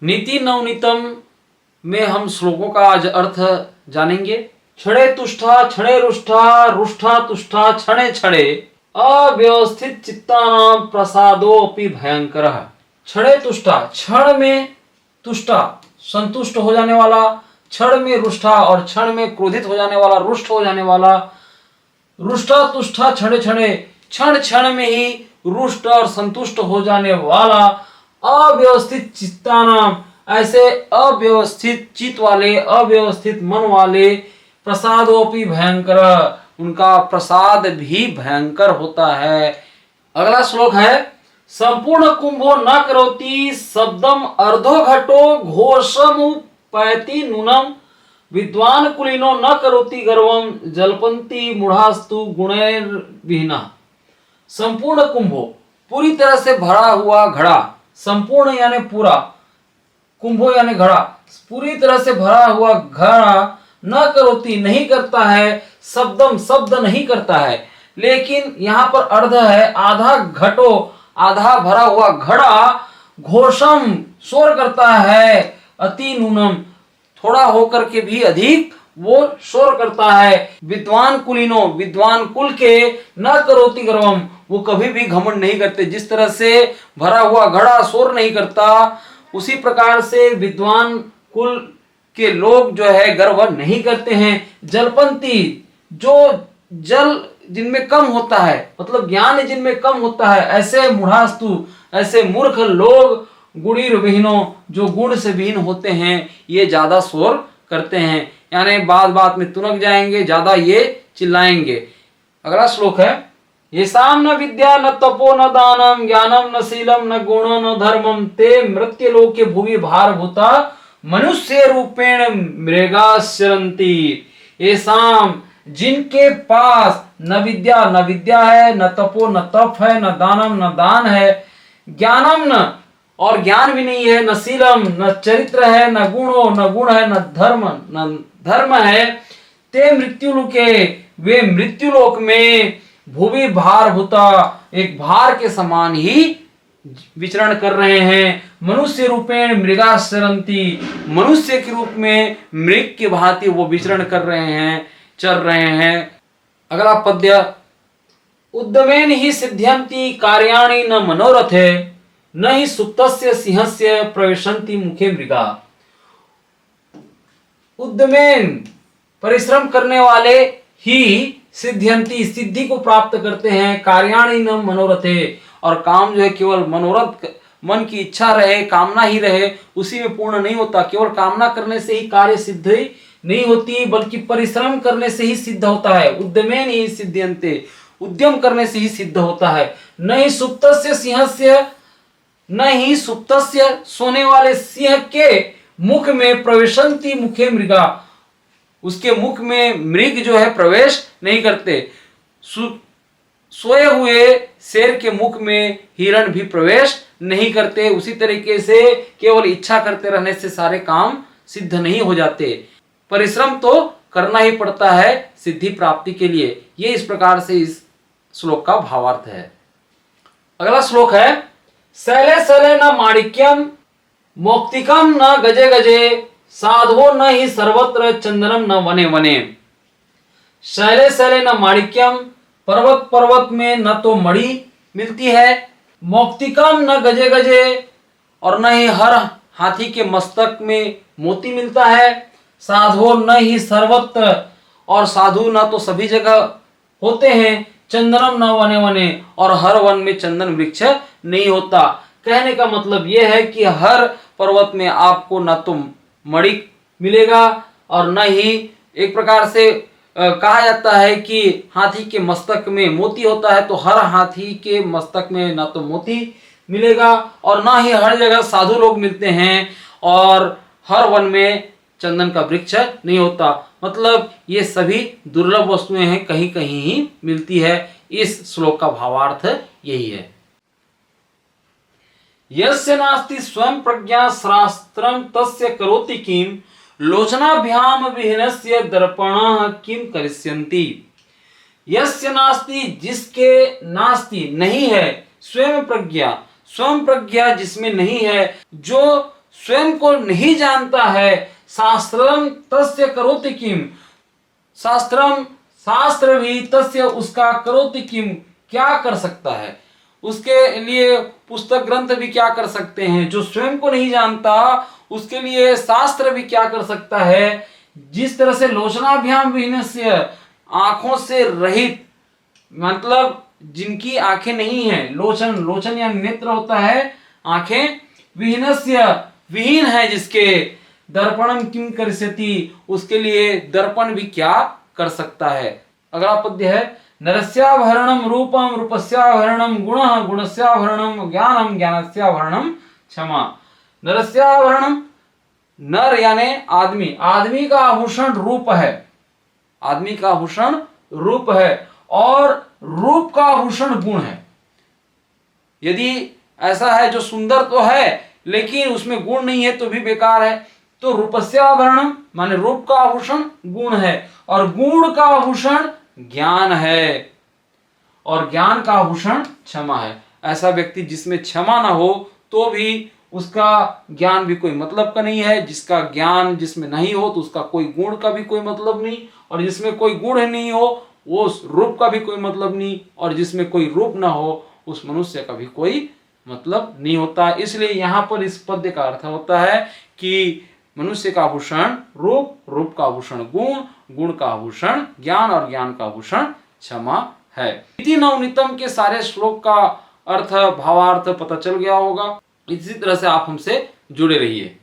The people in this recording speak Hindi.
नीति नवनीतम में हम श्लोकों का आज अर्थ जानेंगे। क्षणे तुष्टा क्षणे रुष्टा रुष्टा तुष्टा क्षणे क्षणे अव्यवस्थित चित्तानां प्रसादोपि भयंकर। क्षणे तुष्टा, क्षण में तुष्टा संतुष्ट हो जाने वाला, क्षण में रुष्टा और क्षण में क्रोधित हो जाने वाला, रुष्ट हो जाने वाला, रुष्टा तुष्टा क्षणे क्षणे, क्षण क्षण में ही रुष्ट और संतुष्ट हो जाने वाला, अव्यवस्थित चित्तानाम, ऐसे अव्यवस्थित चित्त वाले, अव्यवस्थित मन वाले, प्रसादोपि भयंकर, उनका प्रसाद भी भयंकर होता है। अगला श्लोक है संपूर्ण कुंभो न करोति शब्दम अर्धो घटो घोषमुपैति नूनम विद्वान कुलीनो न करोति गर्वम जल्पन्ति मूढ़ास्तु गुणैर्विहीना। संपूर्ण कुंभो, पूरी तरह से भरा हुआ घड़ा, संपूर्ण यानी पूरा, कुंभो यानी घड़ा, पूरी तरह से भरा हुआ घड़ा, न करोति नहीं करता है, शब्दम शब्द नहीं करता है, लेकिन यहाँ पर अर्ध है, आधा घटो, आधा भरा हुआ घड़ा, घोषम शोर करता है, अति नूनम थोड़ा होकर के भी अधिक वो शोर करता है, विद्वान कुलीनो विद्वान कुल के, न करोति गर्वम वो कभी भी घमंड नहीं करते। जिस तरह से भरा हुआ घड़ा शोर नहीं करता, उसी प्रकार से विद्वान कुल के लोग जो है गर्व नहीं करते हैं। जलपंती, जो जल जिनमें कम होता है, मतलब ज्ञान जिनमें कम होता है, ऐसे मूढ़ास्तु, ऐसे मूर्ख लोग, गुणीर विहीनो, जो गुण से विहीन होते हैं, ये ज्यादा शोर करते हैं, यानी बात बात में तुनक जाएंगे, ज्यादा ये चिल्लाएंगे। अगला श्लोक है येषां न विद्या न तपो न दानम ज्ञानम न शीलम न गुणो न धर्मम ते मृत्युलोके भुवि भारभूता मनुष्य रूपेण मृगाश्चरन्ति। येषां, जिनके पास न विद्या है, न तपो न तप है, न दानम न दान है, ज्ञानम न और ज्ञान भी नहीं है, न शीलम न चरित्र है, न गुणो न गुण है, न धर्म है, ते मृत्युलोके वे मृत्युलोक में भुवि भारभूता एक भार के समान ही विचरण कर रहे हैं। मनुष्य रूपेण मृगाश्चरन्ति, मनुष्य के रूप में मृग की भांति वो विचरण कर रहे हैं, चल रहे हैं। अगला पद्य उद्यमेन ही सिद्ध्यन्ति कार्याणि न मनोरथे न ही सुप्तस्य सिंहस्य प्रविशन्ति मुखे मृगा। उद्यमेन परिश्रम करने वाले ही सिद्ध्यन्ति सिद्धि को प्राप्त करते हैं, कार्याणि न मनोरथे और काम जो है केवल मनोरथ, मन की इच्छा रहे, कामना ही रहे, उसी में पूर्ण नहीं होता। केवल कामना करने से ही कार्य सिद्ध नहीं होती, बल्कि परिश्रम करने से ही सिद्ध होता है। उद्यमेन ही सिद्ध्यन्ते, उद्यम करने से ही सिद्ध होता है। न ही सुप्तस्य सिंहस्य, न ही सुप्तस्य सोने वाले सिंह के मुख में प्रवेशन्ति मुखे मृगा, उसके मुख में मृग जो है प्रवेश नहीं करते। सोए हुए शेर के मुख में हिरण भी प्रवेश नहीं करते। उसी तरीके से केवल इच्छा करते रहने से सारे काम सिद्ध नहीं हो जाते, परिश्रम तो करना ही पड़ता है सिद्धि प्राप्ति के लिए। ये इस प्रकार से इस श्लोक का भावार्थ है। अगला श्लोक है शैले शैले न माणिक्यम मौक्तिकम न गजे गजे साधो न ही सर्वत्र चंदनम न वने वने। शैले शैले न माणिक्यम, पर्वत पर्वत में न तो मणि मिलती है, मौक्तिकम न गजे गजे और न ही हर हाथी के मस्तक में मोती मिलता है, साधो न ही सर्वत्र और साधु न तो सभी जगह होते हैं, चंदनम न वने वने और हर वन में चंदन वृक्ष नहीं होता। कहने का मतलब यह है कि हर पर्वत में आपको न तो मणि मिलेगा और न ही, एक प्रकार से कहा जाता है कि हाथी के मस्तक में मोती होता है, तो हर हाथी के मस्तक में न तो मोती मिलेगा और न ही हर जगह साधु लोग मिलते हैं और हर वन में चंदन का वृक्ष नहीं होता। मतलब ये सभी दुर्लभ वस्तुएं हैं, कहीं कहीं ही मिलती है। इस श्लोक का भावार्थ यही है। यस्य नास्ति स्वयं प्रज्ञा शास्त्रम तस्य करोति किम लोचनाभ्याम विहीनस्य दर्पणः किम करिष्यन्ति। यस्य नास्ति, जिसके नास्ति नहीं है, स्वयं प्रज्ञा, स्वयं प्रज्ञा जिसमें नहीं है, जो स्वयं को नहीं जानता है, शास्त्रम तस्य करोति किम, शास्त्र भी तस्य उसका करोति किम, क्या कर सकता है, उसके लिए पुस्तक ग्रंथ भी क्या कर सकते हैं। जो स्वयं को नहीं जानता उसके लिए शास्त्र भी क्या कर सकता है। जिस तरह से लोचनाभ्याम विहीनस्य, आंखों से रहित, मतलब जिनकी आंखें नहीं है, लोचन या नेत्र होता है आंखें, विहीनस्य विहीन है जिसके, दर्पणम किम करिष्यति, उसके लिए दर्पण भी क्या कर सकता है। अगला पद्य है, नरस्याभरणम रूपम रूपस्याभरणम गुणः गुणस्याभरणम ज्ञानम ज्ञानस्याभरणम क्षमा। नरस्याभरणम, नर यानी आदमी, आदमी का आभूषण रूप है, आदमी का आभूषण रूप है, और रूप का आभूषण गुण है। यदि ऐसा है जो सुंदर तो है लेकिन उसमें गुण नहीं है तो भी बेकार है। तो रूपस्याभरणम माने रूप का आभूषण गुण है, और गुण का आभूषण ज्ञान है, और ज्ञान का आभूषण क्षमा है। ऐसा व्यक्ति जिसमें क्षमा ना हो तो भी उसका ज्ञान भी कोई मतलब का नहीं है। जिसका ज्ञान जिसमें नहीं हो तो उसका कोई गुण का भी कोई मतलब नहीं, और जिसमें कोई गुण नहीं हो वो रूप का भी कोई मतलब नहीं, और जिसमें कोई रूप ना हो उस मनुष्य का भी कोई मतलब नहीं होता। इसलिए यहाँ पर इस पद्य का अर्थ होता है कि मनुष्य का आभूषण रूप, रूप का आभूषण गुण, गुण का आभूषण ज्ञान, और ज्ञान का आभूषण क्षमा है। नीति नवनीतम के सारे श्लोक का अर्थ भावार्थ पता चल गया होगा। इसी तरह से आप हमसे जुड़े रहिए।